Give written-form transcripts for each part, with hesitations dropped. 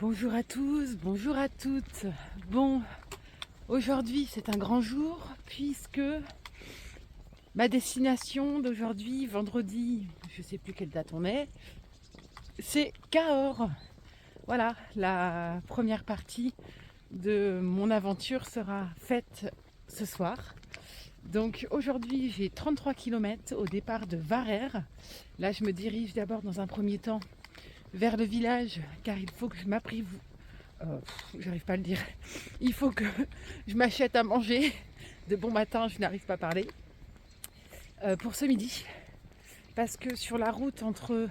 Bonjour à tous, bonjour à toutes. Bon, aujourd'hui c'est un grand jour puisque ma destination d'aujourd'hui, vendredi, je sais plus quelle date on est, c'est Cahors. Voilà, la première partie de mon aventure sera faite ce soir. Donc aujourd'hui j'ai 33 km au départ de Varères. Là je me dirige d'abord dans un premier temps vers le village car il faut que je m'apprivoise. J'arrive pas à le dire. Il faut que je m'achète à manger. De bon matin, je n'arrive pas à parler. Pour ce midi. Parce que sur la route entre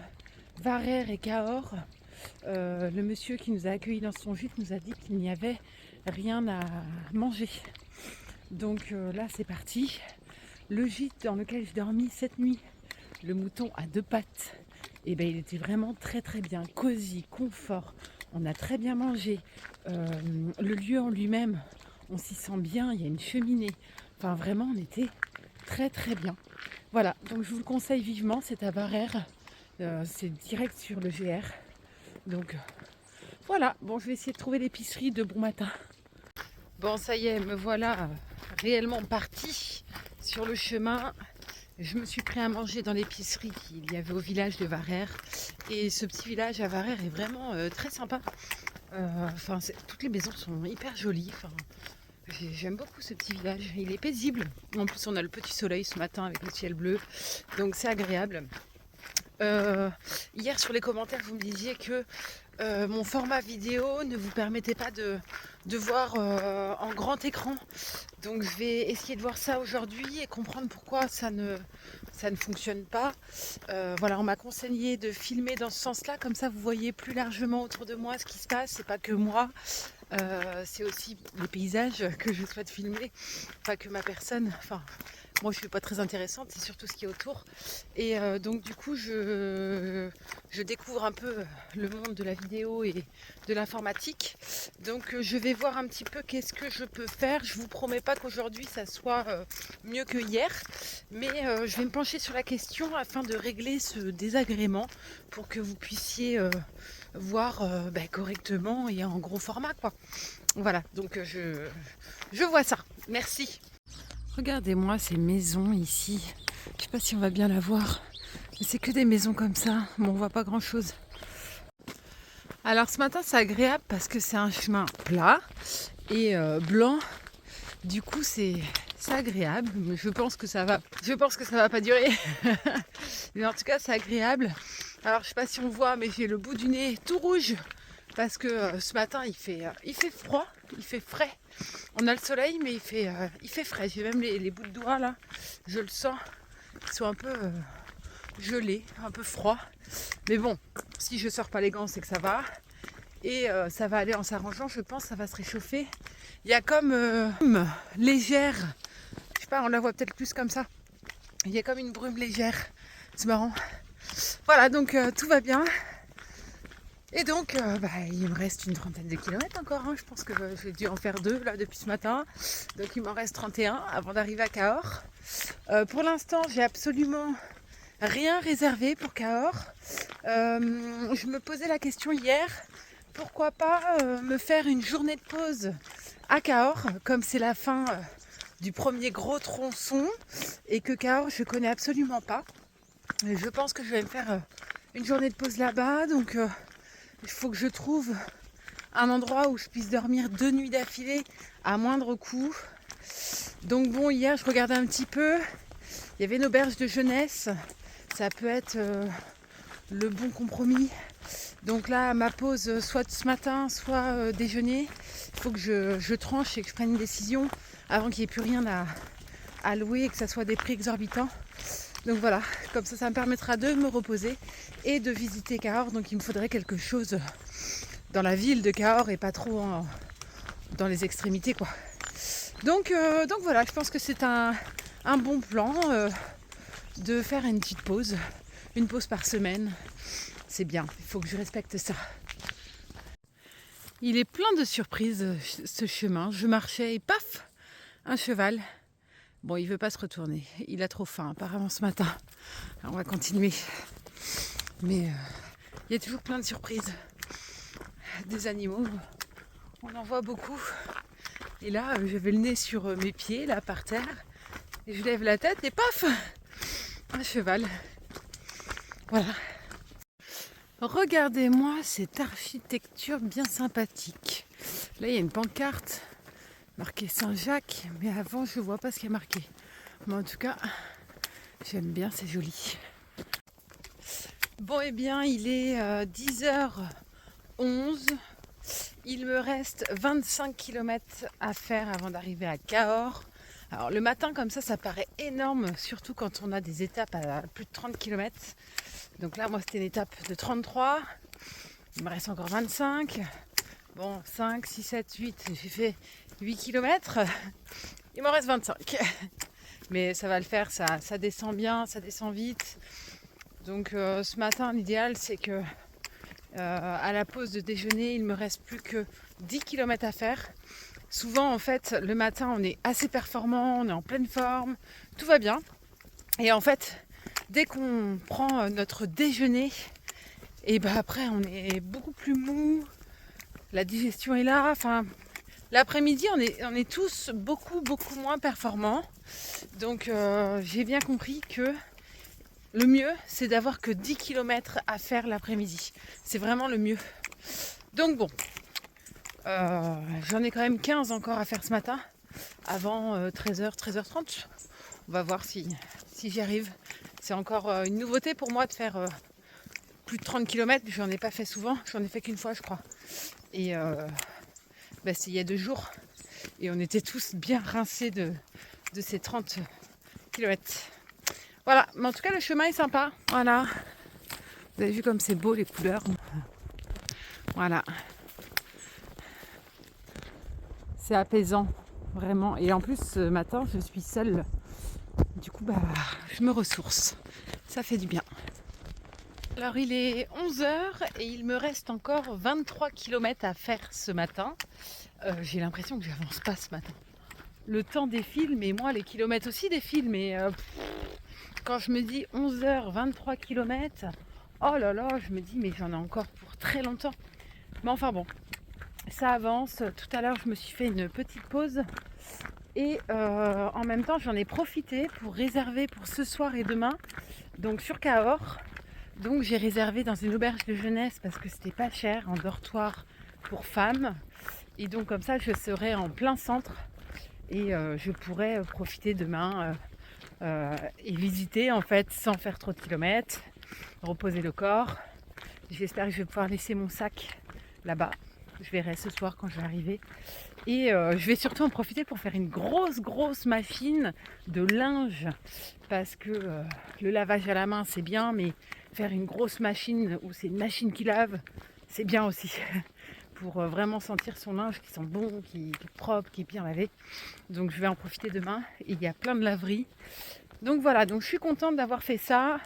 Varères et Cahors, le monsieur qui nous a accueillis dans son gîte nous a dit qu'il n'y avait rien à manger. Donc là, c'est parti. Le gîte dans lequel j'ai dormi cette nuit, le mouton à deux pattes, et ben, il était vraiment très très bien, cosy, confort. On a très bien mangé. Le lieu en lui-même, on s'y sent bien. Il y a une cheminée. Enfin, vraiment, on était très très bien. Voilà, donc je vous le conseille vivement. C'est à Varères. C'est direct sur le GR. Donc voilà. Bon, je vais essayer de trouver l'épicerie de bon matin. Bon, ça y est, me voilà réellement partie sur le chemin. Je me suis pris à manger dans l'épicerie qu'il y avait au village de Varères. Et ce petit village à Varères est vraiment très sympa. Toutes les maisons sont hyper jolies. J'aime beaucoup ce petit village. Il est paisible. En plus, on a le petit soleil ce matin avec le ciel bleu. Donc, c'est agréable. Hier, sur les commentaires, vous me disiez que mon format vidéo ne vous permettait pas de voir en grand écran. Donc je vais essayer de voir ça aujourd'hui et comprendre pourquoi ça ne fonctionne pas. Voilà, on m'a conseillé de filmer dans ce sens-là, comme ça vous voyez plus largement autour de moi ce qui se passe. C'est pas que moi, c'est aussi les paysages que je souhaite filmer, pas que ma personne. Enfin, moi je suis pas très intéressante, c'est surtout ce qui est autour. Et donc du coup je découvre un peu le monde de la vidéo et de l'informatique. Donc je vais voir un petit peu qu'est-ce que je peux faire. Je vous promets pas qu'aujourd'hui ça soit mieux que hier, mais je vais me pencher sur la question afin de régler ce désagrément pour que vous puissiez voir correctement et en gros format quoi. Voilà, donc je vois ça. Merci. Regardez-moi ces maisons ici. Je sais pas si on va bien la voir, mais c'est que des maisons comme ça. Bon, on voit pas grand-chose. Alors ce matin c'est agréable parce que c'est un chemin plat et blanc. Du coup c'est agréable. Mais je pense que ça va pas durer. Mais en tout cas c'est agréable. Alors je sais pas si on voit, mais j'ai le bout du nez tout rouge parce que ce matin il fait froid, il fait frais. On a le soleil, mais il fait frais. J'ai même les bouts de doigts là, je le sens, ils sont un peu gelés, un peu froids. Mais bon, si je sors pas les gants, c'est que ça va. Et ça va aller en s'arrangeant, je pense, ça va se réchauffer. Il y a comme légère, je sais pas, on la voit peut-être plus comme ça. Il y a comme une brume légère, c'est marrant. Voilà, donc tout va bien. Et donc, il me reste une trentaine de kilomètres encore. Je pense que j'ai dû en faire 2 là depuis ce matin. Donc il m'en reste 31 avant d'arriver à Cahors. Pour l'instant, j'ai absolument rien réservé pour Cahors. Je me posais la question hier, pourquoi pas me faire une journée de pause à Cahors, comme c'est la fin du premier gros tronçon et que Cahors je connais absolument pas. Et je pense que je vais me faire une journée de pause là-bas. Donc il faut que je trouve un endroit où je puisse dormir 2 nuits d'affilée à moindre coût. Donc bon, hier je regardais un petit peu, il y avait une auberge de jeunesse, ça peut être le bon compromis. Donc là, ma pause, soit ce matin, soit déjeuner, il faut que je tranche et que je prenne une décision avant qu'il n'y ait plus rien à louer et que ça soit des prix exorbitants. Donc voilà, comme ça me permettra de me reposer et de visiter Cahors. Donc il me faudrait quelque chose dans la ville de Cahors et pas trop dans les extrémités quoi. Donc voilà, je pense que c'est un bon plan de faire une petite pause, une pause par semaine. C'est bien, il faut que je respecte ça. Il est plein de surprises ce chemin. Je marchais et paf, un cheval. Bon, il veut pas se retourner. Il a trop faim apparemment ce matin. Alors, on va continuer. Mais il y a toujours plein de surprises. des animaux. On en voit beaucoup. Et là, j'avais le nez sur mes pieds, là, par terre. Et je lève la tête et paf, un cheval. Voilà. Regardez-moi cette architecture bien sympathique. Là, il y a une pancarte marquée Saint-Jacques, mais avant, je ne vois pas ce qui est marqué. Mais en tout cas, j'aime bien, c'est joli. Bon, eh bien, il est 10h11. Il me reste 25 km à faire avant d'arriver à Cahors. Alors le matin comme ça paraît énorme, surtout quand on a des étapes à plus de 30 km. Donc là, moi, c'était une étape de 33. Il me reste encore 25. Bon, 5, 6, 7, 8. J'ai fait 8 km. Il m'en reste 25. Mais ça va le faire, ça descend bien, ça descend vite. Donc ce matin, l'idéal, c'est que à la pause de déjeuner, il me reste plus que 10 km à faire. Souvent, en fait, le matin, on est assez performant, on est en pleine forme, tout va bien. Et en fait, dès qu'on prend notre déjeuner, et ben après, on est beaucoup plus mou, la digestion est là. Enfin, l'après-midi, on est tous beaucoup moins performants. Donc, j'ai bien compris que le mieux, c'est d'avoir que 10 km à faire l'après-midi. C'est vraiment le mieux. Donc bon, j'en ai quand même 15 encore à faire ce matin, avant 13h, 13h30. On va voir si j'y arrive. C'est encore une nouveauté pour moi de faire plus de 30 km. J'en ai pas fait souvent, j'en ai fait qu'une fois je crois. Et c'est il y a 2 jours. Et on était tous bien rincés de ces 30 km. Voilà, mais en tout cas le chemin est sympa. Voilà. Vous avez vu comme c'est beau les couleurs. Voilà. C'est apaisant, vraiment. Et en plus ce matin je suis seule. Du coup je me ressource. Ça fait du bien. Alors il est 11h et il me reste encore 23 km à faire ce matin. J'ai l'impression que j'avance pas ce matin. Le temps défile, mais moi les kilomètres aussi défilent, mais quand je me dis 11h, 23 km, oh là là, je me dis mais j'en ai encore pour très longtemps. Mais enfin bon, ça avance. Tout à l'heure, je me suis fait une petite pause et en même temps, j'en ai profité pour réserver pour ce soir et demain, donc sur Cahors. Donc j'ai réservé dans une auberge de jeunesse parce que c'était pas cher, en dortoir pour femmes. Et donc comme ça, je serai en plein centre et je pourrai profiter demain et visiter en fait sans faire trop de kilomètres, reposer le corps. J'espère que je vais pouvoir laisser mon sac là-bas. Je verrai ce soir quand je vais arriver. Et je vais surtout en profiter pour faire une grosse machine de linge. Parce que le lavage à la main c'est bien, mais faire une grosse machine où c'est une machine qui lave, c'est bien aussi. Pour vraiment sentir son linge qui sent bon, qui est propre, qui est bien lavé. Donc je vais en profiter demain. Et il y a plein de laveries. Donc voilà, donc je suis contente d'avoir fait ça.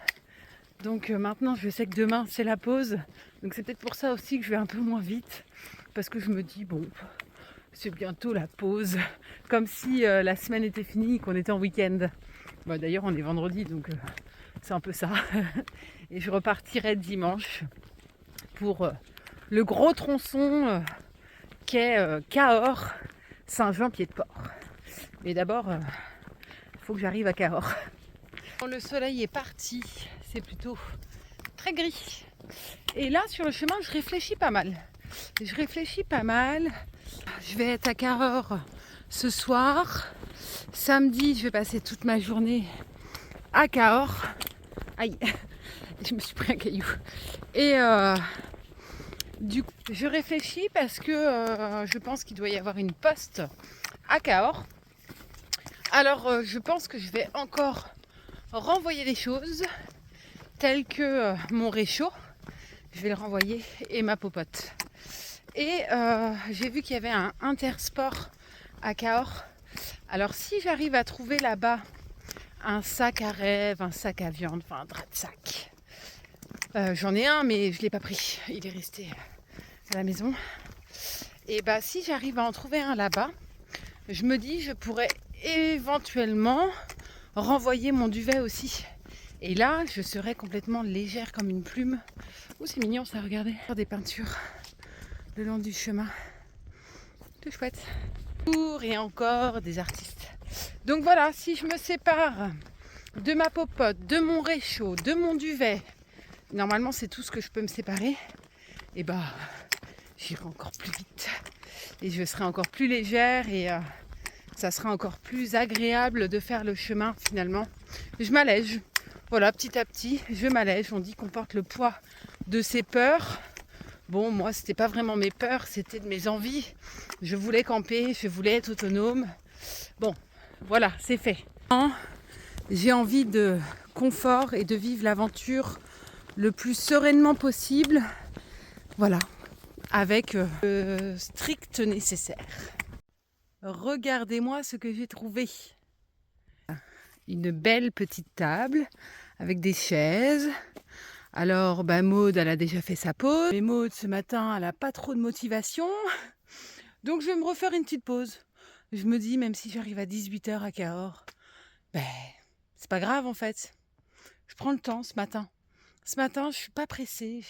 Donc maintenant je sais que demain c'est la pause. Donc c'est peut-être pour ça aussi que je vais un peu moins vite. Parce que je me dis bon, c'est bientôt la pause. Comme si la semaine était finie, qu'on était en week-end. Bon, d'ailleurs on est vendredi donc c'est un peu ça. Et je repartirai dimanche pour le gros tronçon qu'est Cahors, Saint-Jean-Pied-de-Port. Mais d'abord, il faut que j'arrive à Cahors. Le soleil est parti, c'est plutôt très gris. Et là, sur le chemin, je réfléchis pas mal. Je vais être à Cahors ce soir. Samedi, je vais passer toute ma journée à Cahors. Aïe, je me suis pris un caillou. Et du coup, je réfléchis parce que je pense qu'il doit y avoir une poste à Cahors. Alors, je pense que je vais encore renvoyer des choses telles que mon réchaud. Je vais le renvoyer et ma popote. Et j'ai vu qu'il y avait un Intersport à Cahors. Alors, si j'arrive à trouver là-bas un sac à rêve, un sac à viande, enfin un drap de sac. J'en ai un, mais je ne l'ai pas pris. Il est resté à la maison. Et si j'arrive à en trouver un là-bas, je me dis je pourrais éventuellement renvoyer mon duvet aussi. Et là, je serais complètement légère comme une plume. Oh, c'est mignon ça, regardez. Des peintures le long du chemin. Tout chouette. Et encore des artistes. Donc voilà, si je me sépare de ma popote, de mon réchaud, de mon duvet, normalement c'est tout ce que je peux me séparer, et bah j'irai encore plus vite. Et je serai encore plus légère et ça sera encore plus agréable de faire le chemin finalement. Je m'allège. Voilà, petit à petit, je m'allège. On dit qu'on porte le poids de ses peurs. Bon, moi, c'était pas vraiment mes peurs, c'était de mes envies. Je voulais camper, je voulais être autonome. Bon, voilà, c'est fait. J'ai envie de confort et de vivre l'aventure le plus sereinement possible. Voilà, avec le strict nécessaire. Regardez-moi ce que j'ai trouvé. Une belle petite table avec des chaises. Alors, Maud, elle a déjà fait sa pause. Mais Maud, ce matin, elle n'a pas trop de motivation. Donc, je vais me refaire une petite pause. Je me dis, même si j'arrive à 18h à Cahors, c'est pas grave en fait. Je prends le temps ce matin. Ce matin, je suis pas pressée.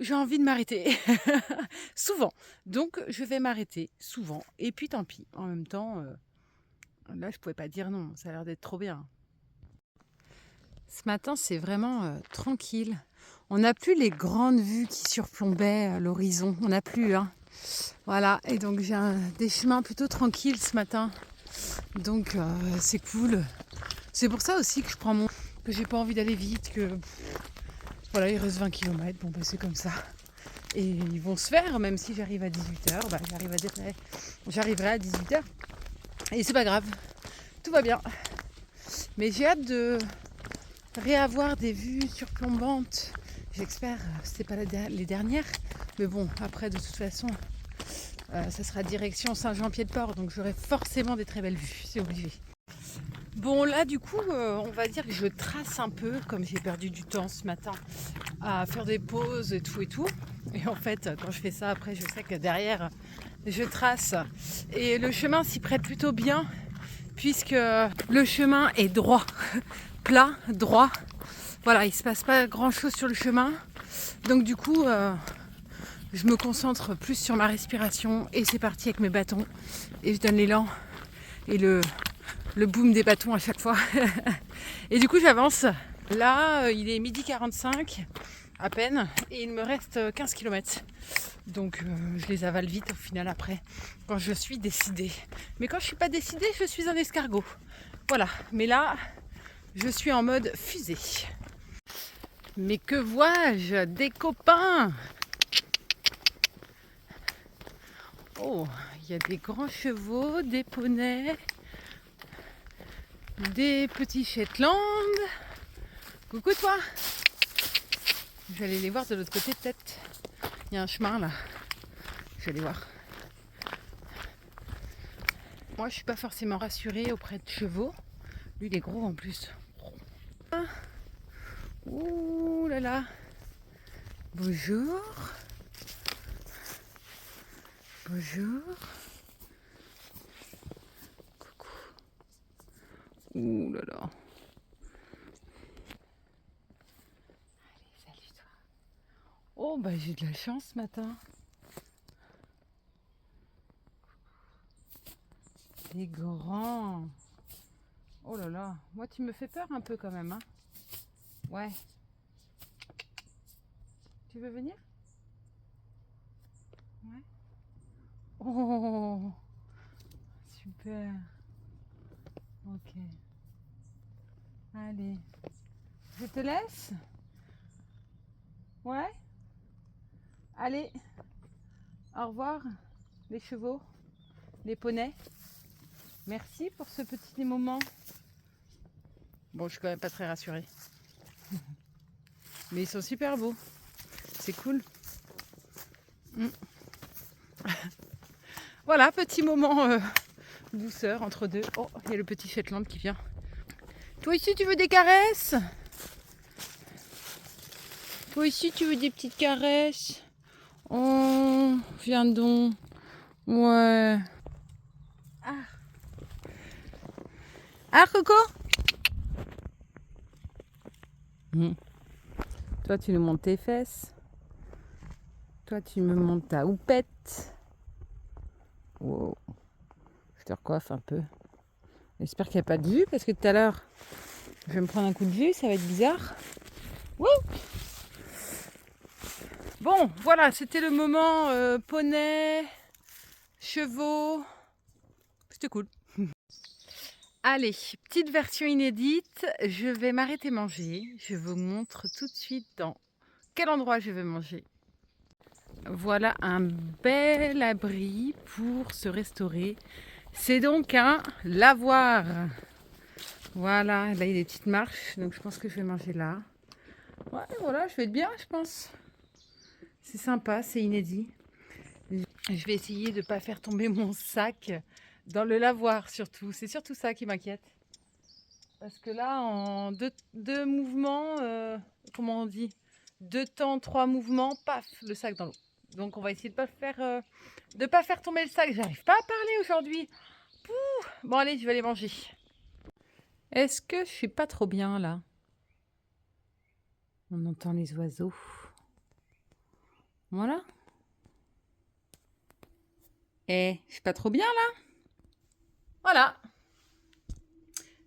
J'ai envie de m'arrêter. Souvent. Donc, je vais m'arrêter souvent. Et puis, tant pis. En même temps, là, je pouvais pas dire non. Ça a l'air d'être trop bien. Ce matin, c'est vraiment tranquille. On n'a plus les grandes vues qui surplombaient l'horizon. On n'a plus. Hein. Voilà. Et donc, j'ai des chemins plutôt tranquilles ce matin. Donc, c'est cool. C'est pour ça aussi que je prends que j'ai pas envie d'aller vite. Que voilà, il reste 20 km. Bon, c'est comme ça. Et ils vont se faire, même si j'arrive à 18h. J'arriverai à 18h. Et c'est pas grave. Tout va bien. Mais j'ai hâte de réavoir des vues surplombantes. J'espère, c'était pas les dernières, mais bon, après de toute façon, ça sera direction Saint-Jean-Pied-de-Port, donc j'aurai forcément des très belles vues, c'est obligé. Bon là du coup, on va dire que je trace un peu, comme j'ai perdu du temps ce matin à faire des pauses et tout. Et en fait, quand je fais ça, après je sais que derrière, je trace. Et le chemin s'y prête plutôt bien, puisque le chemin est droit. Plat, droit. Voilà, il ne se passe pas grand chose sur le chemin. Donc du coup, je me concentre plus sur ma respiration et c'est parti avec mes bâtons. Et je donne l'élan et le boom des bâtons à chaque fois. Et du coup, j'avance. Là, il est 12h45 à peine et il me reste 15 km. Donc je les avale vite au final après, quand je suis décidée. Mais quand je ne suis pas décidée, je suis un escargot. Voilà, mais là... je suis en mode fusée. Mais que vois-je? Des copains! Oh, il y a des grands chevaux, des poneys, des petits Shetland. Coucou toi! Je vais aller les voir de l'autre côté peut-être. Il y a un chemin là. Je vais aller voir. Moi je suis pas forcément rassurée auprès de chevaux. Lui il est gros en plus. Ouh là là. Bonjour. Bonjour. Coucou. Ouh là là. Allez, salut toi. Oh bah j'ai de la chance ce matin. Des grands. Oh là là. Moi tu me fais peur un peu quand même. Hein. Ouais. Tu veux venir? Ouais. Oh, super. Ok. Allez. Je te laisse? Ouais? Allez. Au revoir, les chevaux, les poneys. Merci pour ce petit moment. Bon, je suis quand même pas très rassurée. Mais ils sont super beaux. C'est cool. Voilà, petit moment douceur entre deux. Oh, il y a le petit Shetland qui vient. Toi ici, tu veux des caresses? Toi ici, tu veux des petites caresses? Oh, viens donc. Ouais. Ah. Ah, Coco? Toi, tu nous montres tes fesses. Toi, tu me montes ta houppette. Wow. Je te recoiffe un peu. J'espère qu'il n'y a pas de vue parce que tout à l'heure, je vais me prendre un coup de vue, ça va être bizarre. Wouh. Bon, voilà, c'était le moment poney, chevaux. C'était cool. Allez, petite version inédite. Je vais m'arrêter manger. Je vous montre tout de suite dans quel endroit je vais manger. Voilà un bel abri pour se restaurer. C'est donc un lavoir. Voilà, là il y a des petites marches, donc je pense que je vais manger là. Ouais, voilà, je vais être bien, je pense. C'est sympa, c'est inédit. Je vais essayer de ne pas faire tomber mon sac dans le lavoir surtout. C'est surtout ça qui m'inquiète. Parce que là, en deux mouvements, comment on dit, 2 temps, 3 mouvements, paf, le sac dans l'eau. Donc on va essayer de pas faire tomber le sac. J'arrive pas à parler aujourd'hui. Bon allez, je vais aller manger. Est-ce que je suis pas trop bien là? On entend les oiseaux. Voilà. Je suis pas trop bien là? Voilà.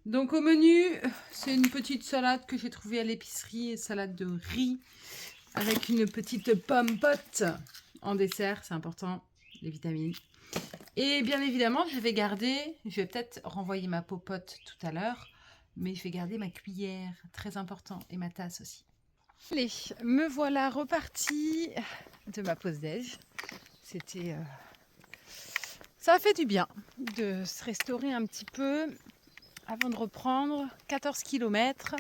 Donc au menu, c'est une petite salade que j'ai trouvée à l'épicerie, salade de riz avec une petite pomme pote en dessert, c'est important, les vitamines. Et bien évidemment, je vais peut-être renvoyer ma popote tout à l'heure, mais je vais garder ma cuillère, très important, et ma tasse aussi. Allez, me voilà repartie de ma pause déj. Ça a fait du bien de se restaurer un petit peu avant de reprendre. 14 km.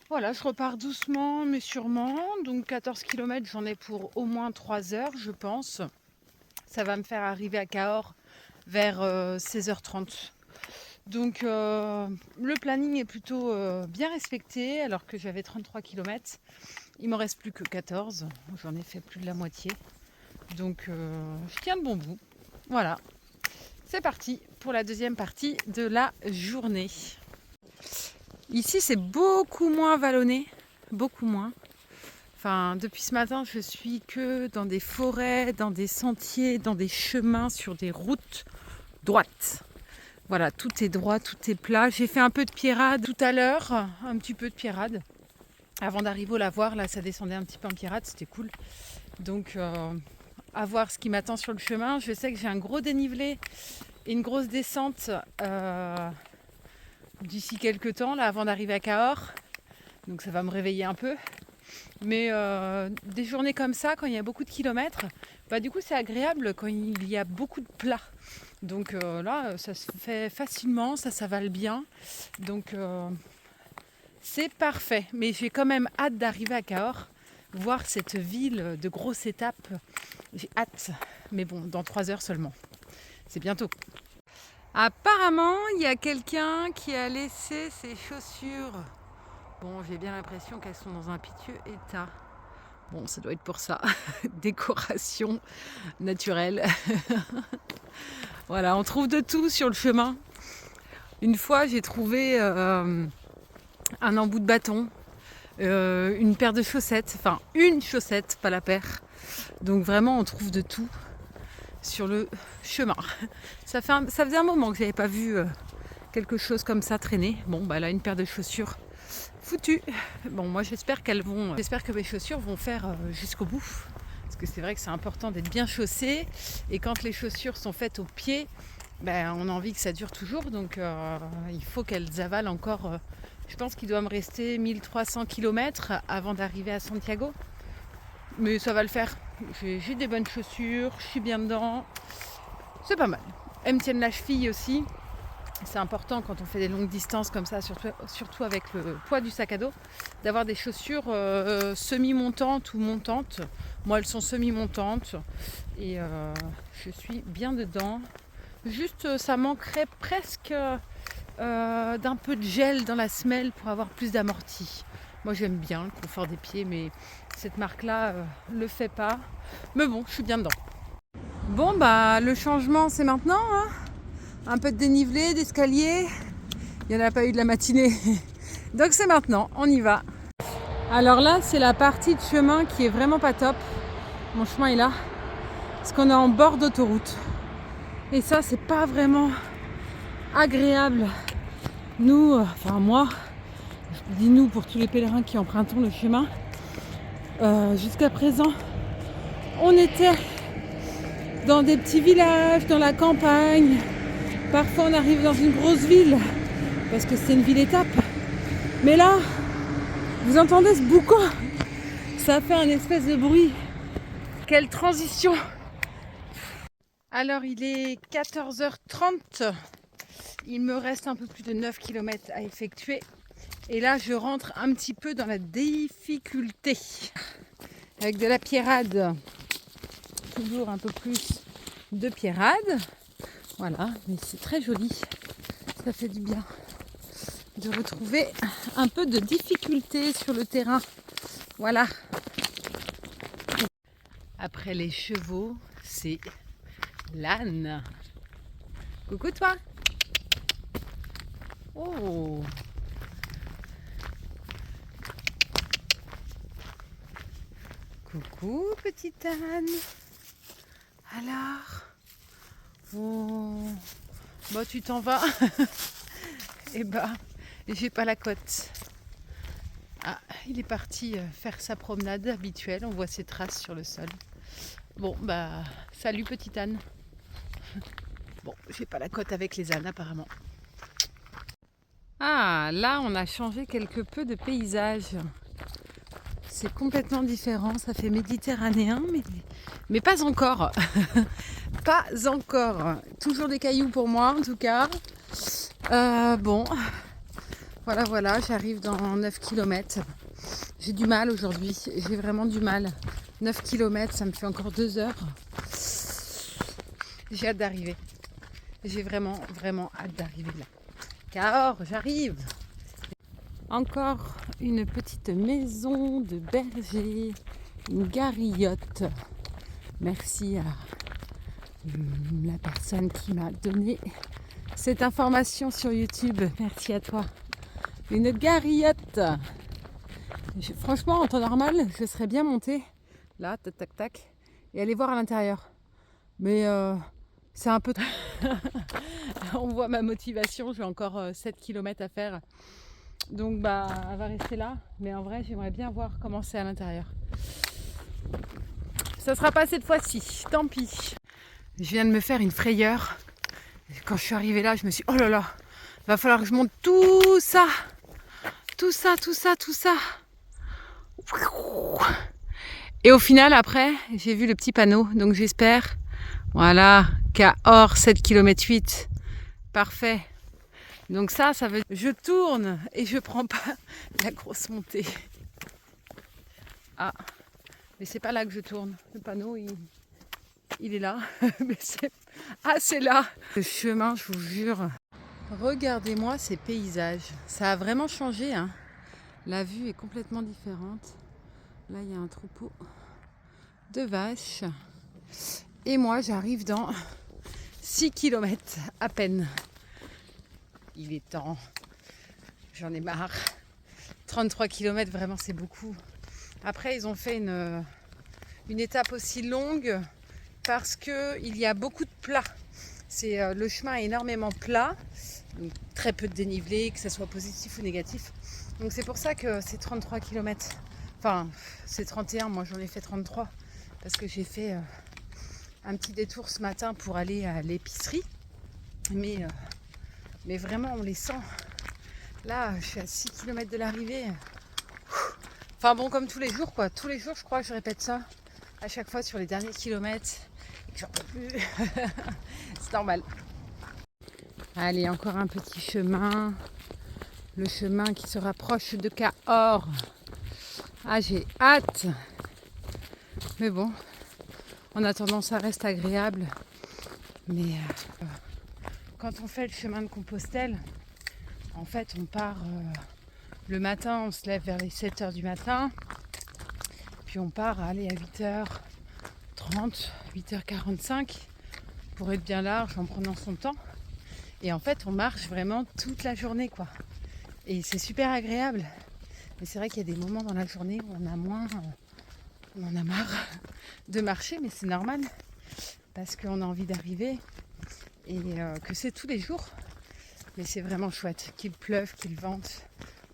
Voilà, je repars doucement mais sûrement. Donc 14 km, j'en ai pour au moins 3 heures, je pense. Ça va me faire arriver à Cahors vers 16h30. Donc le planning est plutôt bien respecté alors que j'avais 33 km. Il ne m'en reste plus que 14. J'en ai fait plus de la moitié. Donc je tiens le bon bout. Voilà. C'est parti pour la deuxième partie de la journée. Ici, c'est beaucoup moins vallonné, beaucoup moins. Enfin, depuis ce matin, je suis que dans des forêts, dans des sentiers, dans des chemins, sur des routes droites. Voilà, tout est droit, tout est plat. J'ai fait un peu de pierrade tout à l'heure, un petit peu de pierrade. Avant d'arriver au lavoir, là, ça descendait un petit peu en pierrade, c'était cool. Donc, à voir ce qui m'attend sur le chemin. Je sais que j'ai un gros dénivelé et une grosse descente d'ici quelques temps, là, avant d'arriver à Cahors. Donc ça va me réveiller un peu. Mais des journées comme ça, quand il y a beaucoup de kilomètres, du coup c'est agréable quand il y a beaucoup de plats. Donc là, ça se fait facilement, ça s'avale bien. Donc c'est parfait. Mais j'ai quand même hâte d'arriver à Cahors, voir cette ville de grosses étapes. J'ai hâte. Mais bon, dans 3 heures seulement. C'est bientôt. Apparemment, il y a quelqu'un qui a laissé ses chaussures. Bon, j'ai bien l'impression qu'elles sont dans un piteux état. Bon, ça doit être pour ça. Décoration naturelle. Voilà, on trouve de tout sur le chemin. Une fois, j'ai trouvé un embout de bâton, une paire de chaussettes. Enfin, une chaussette, pas la paire. Donc vraiment, on trouve de tout sur le chemin. Ça faisait un moment que j'avais pas vu quelque chose comme ça traîner. Bon, là, une paire de chaussures foutue. Bon, moi, j'espère que mes chaussures vont faire jusqu'au bout. Parce que c'est vrai que c'est important d'être bien chaussé. Et quand les chaussures sont faites aux pieds, on a envie que ça dure toujours. Donc, il faut qu'elles avalent encore. Je pense qu'il doit me rester 1300 km avant d'arriver à Santiago. Mais ça va le faire. J'ai des bonnes chaussures, je suis bien dedans. C'est pas mal. Elles me tiennent la cheville aussi. C'est important quand on fait des longues distances comme ça, surtout avec le poids du sac à dos, d'avoir des chaussures semi-montantes ou montantes. Moi, elles sont semi-montantes et je suis bien dedans. Juste, ça manquerait presque d'un peu de gel dans la semelle pour avoir plus d'amorti. Moi, j'aime bien le confort des pieds, mais cette marque-là le fait pas. Mais bon, je suis bien dedans. Bon, le changement, c'est maintenant, hein. Un peu de dénivelé, d'escalier. Il n'y en a pas eu de la matinée. Donc c'est maintenant, on y va. Alors là, c'est la partie de chemin qui est vraiment pas top. Mon chemin est là. Parce qu'on est en bord d'autoroute. Et ça, c'est pas vraiment agréable. Nous, enfin moi, je dis nous pour tous les pèlerins qui empruntons le chemin. Jusqu'à présent, on était dans des petits villages, dans la campagne. Parfois, on arrive dans une grosse ville parce que c'est une ville-étape. Mais là, vous entendez ce boucan? Ça fait un espèce de bruit. Quelle transition! Alors, il est 14h30. Il me reste un peu plus de 9 km à effectuer. Et là, je rentre un petit peu dans la difficulté. Avec de la pierrade. Toujours un peu plus de pierrade. Voilà, mais c'est très joli. Ça fait du bien de retrouver un peu de difficulté sur le terrain. Voilà. Après les chevaux, c'est l'âne. Coucou toi. Oh. Coucou petite âne. Alors. Oh. Bon, tu t'en vas. Eh ben, j'ai pas la cote. Ah, il est parti faire sa promenade habituelle. On voit ses traces sur le sol. Bon, bah, salut petite âne. Bon, j'ai pas la cote avec les ânes apparemment. Ah, là, on a changé quelque peu de paysage. C'est complètement différent. Ça fait méditerranéen, mais pas encore. Pas encore. Toujours des cailloux pour moi, en tout cas. Bon, voilà, j'arrive dans 9 km. J'ai du mal aujourd'hui, j'ai vraiment du mal. 9 km, ça me fait encore 2 heures. J'ai hâte d'arriver. J'ai vraiment hâte d'arriver là. Car j'arrive. Encore une petite maison de berger, une garillotte. Merci à la personne qui m'a donné cette information sur YouTube. Merci à toi. Une garillotte. Franchement, en temps normal, je serais bien montée là, tac tac tac, et aller voir à l'intérieur. Mais c'est un peu on voit ma motivation, j'ai encore 7 km à faire. Donc bah elle va rester là. Mais en vrai, j'aimerais bien voir comment c'est à l'intérieur. Ça sera pas cette fois-ci, tant pis. Je viens de me faire une frayeur. Quand je suis arrivée là, je me suis dit, oh là là, va falloir que je monte tout ça. Tout ça. Et au final, après, j'ai vu le petit panneau. Donc j'espère, voilà, Cahors 7 km 8. Parfait. Donc ça veut dire je tourne et je prends pas la grosse montée. Ah, mais c'est pas là que je tourne. Le panneau, il est là. Mais c'est là. Le chemin, je vous jure. Regardez-moi ces paysages. Ça a vraiment changé, hein. La vue est complètement différente. Là, il y a un troupeau de vaches. Et moi, j'arrive dans 6 km à peine. Il est temps. J'en ai marre. 33 km, vraiment, c'est beaucoup. Après, ils ont fait une étape aussi longue parce qu'il y a beaucoup de plats. Le chemin est énormément plat, donc très peu de dénivelé, que ce soit positif ou négatif. Donc c'est pour ça que c'est 33 km. Enfin, c'est 31, moi j'en ai fait 33 parce que j'ai fait un petit détour ce matin pour aller à l'épicerie. Mais vraiment, on les sent. Là, je suis à 6 km de l'arrivée. Enfin bon, comme tous les jours, quoi. Tous les jours, je crois que je répète ça à chaque fois sur les derniers kilomètres. Et que j'en peux plus. C'est normal. Allez, encore un petit chemin. Le chemin qui se rapproche de Cahors. Ah, j'ai hâte. Mais bon, en attendant, ça reste agréable. Mais quand on fait le chemin de Compostelle, en fait, on part le matin, on se lève vers les 7h du matin. Puis on part à 8h30, 8h45 pour être bien large en prenant son temps. Et en fait, on marche vraiment toute la journée, quoi. Et c'est super agréable. Mais c'est vrai qu'il y a des moments dans la journée où on a moins On en a marre de marcher, mais c'est normal parce qu'on a envie d'arriver et que c'est tous les jours. Mais c'est vraiment chouette, qu'il pleuve, qu'il vente,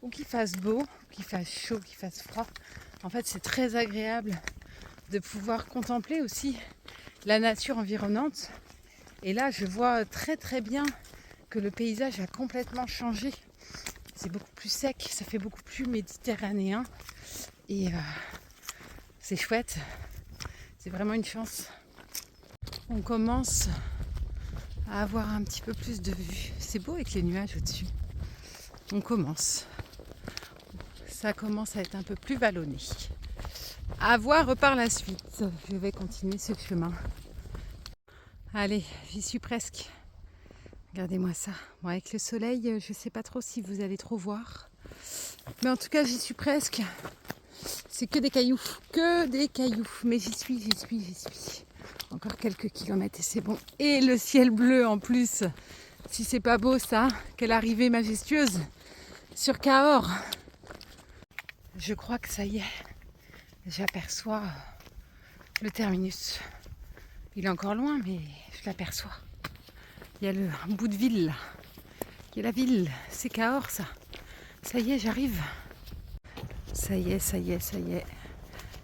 ou qu'il fasse beau, qu'il fasse chaud, qu'il fasse froid. En fait, c'est très agréable de pouvoir contempler aussi la nature environnante. Et là, je vois très très bien que le paysage a complètement changé. C'est beaucoup plus sec, ça fait beaucoup plus méditerranéen. Et c'est chouette, c'est vraiment une chance. On commence à avoir un petit peu plus de vue. C'est beau avec les nuages au-dessus. On commence. Ça commence à être un peu plus vallonné. À voir par la suite. Je vais continuer ce chemin. Allez, j'y suis presque. Regardez-moi ça. Bon, avec le soleil, je ne sais pas trop si vous allez trop voir. Mais en tout cas, j'y suis presque. C'est que des cailloux. Que des cailloux. Mais j'y suis. Encore quelques kilomètres et c'est bon. Et le ciel bleu en plus. Si c'est pas beau ça, quelle arrivée majestueuse sur Cahors. Je crois que ça y est. J'aperçois le terminus. Il est encore loin, mais je l'aperçois. Il y a un bout de ville là. Il y a la ville. C'est Cahors ça. Ça y est, j'arrive. Ça y est.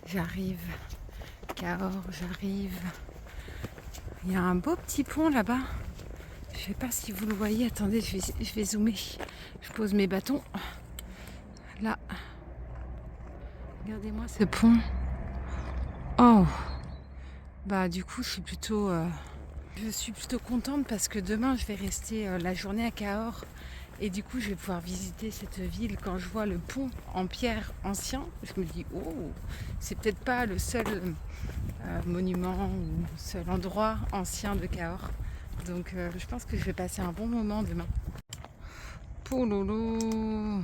J'arrive. Cahors, j'arrive. Il y a un beau petit pont là-bas. Je ne sais pas si vous le voyez. Attendez, je vais zoomer. Je pose mes bâtons. Là. Regardez-moi ce pont. Oh. Bah du coup, je suis plutôt contente parce que demain, je vais rester la journée à Cahors. Et du coup, je vais pouvoir visiter cette ville. Quand je vois le pont en pierre ancien, je me dis, oh, c'est peut-être pas le seul monument ou seul endroit ancien de Cahors. Donc, je pense que je vais passer un bon moment demain. Pouloulou,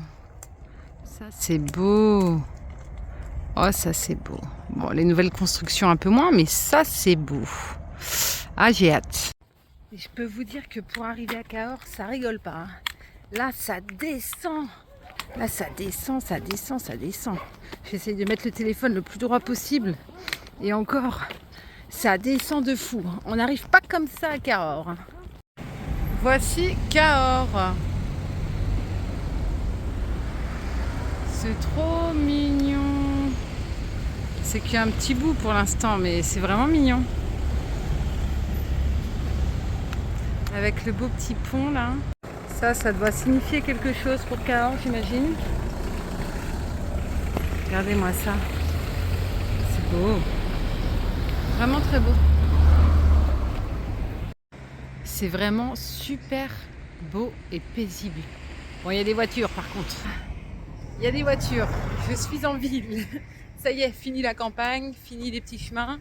ça c'est beau. Oh, ça c'est beau. Bon, les nouvelles constructions un peu moins, mais ça c'est beau. Ah, j'ai hâte. Et je peux vous dire que pour arriver à Cahors, ça rigole pas. Hein. Là, ça descend. Là, ça descend. J'essaie de mettre le téléphone le plus droit possible. Et encore, ça descend de fou. On n'arrive pas comme ça à Cahors. Voici Cahors. C'est trop mignon. C'est qu'il y a un petit bout pour l'instant, mais c'est vraiment mignon. Avec le beau petit pont là. Ça doit signifier quelque chose pour Cahors, j'imagine. Regardez-moi ça. C'est beau. Vraiment très beau. C'est vraiment super beau et paisible. Bon, il y a des voitures par contre. Il y a des voitures. Je suis en ville. Ça y est, fini la campagne, fini les petits chemins.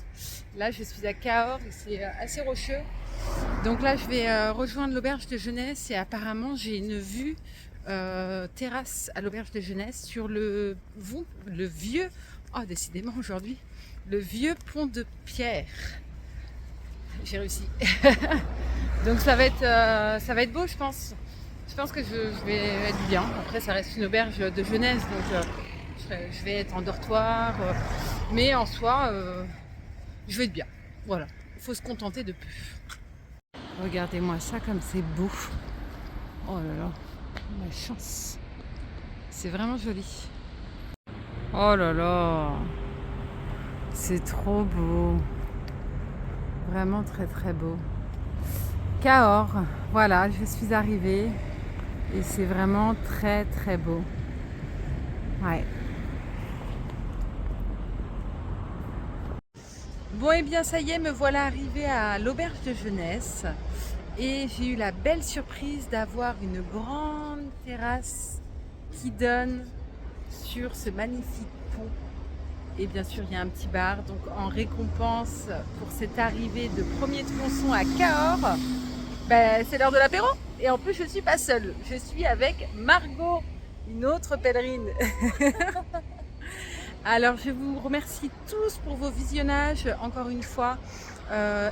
Là, je suis à Cahors et c'est assez rocheux. Donc là, je vais rejoindre l'auberge de jeunesse et apparemment, j'ai une vue terrasse à l'auberge de jeunesse sur le vieux, oh décidément aujourd'hui, le vieux pont de pierre. J'ai réussi. Donc ça va être beau, je pense. Je pense que je vais être bien. Après, ça reste une auberge de jeunesse, donc je vais être en dortoir. Mais en soi, je vais être bien. Voilà. Il faut se contenter de peu. Regardez-moi ça comme c'est beau. Oh là là, la chance. C'est vraiment joli. Oh là là. C'est trop beau. Vraiment très très beau. Cahors, voilà, je suis arrivée. Et c'est vraiment très très beau. Ouais. Bon et bien ça y est, me voilà arrivée à l'auberge de jeunesse. Et j'ai eu la belle surprise d'avoir une grande terrasse qui donne sur ce magnifique pont. Et bien sûr, il y a un petit bar. Donc en récompense pour cette arrivée de premier tronçon à Cahors, c'est l'heure de l'apéro. Et en plus, je ne suis pas seule. Je suis avec Margot, une autre pèlerine. Alors, je vous remercie tous pour vos visionnages. Encore une fois,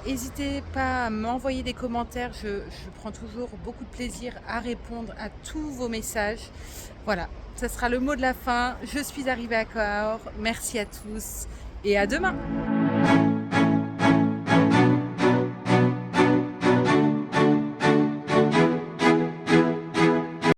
n'hésitez pas à m'envoyer des commentaires. Je prends toujours beaucoup de plaisir à répondre à tous vos messages. Voilà, ce sera le mot de la fin. Je suis arrivée à Cahors. Merci à tous et à demain.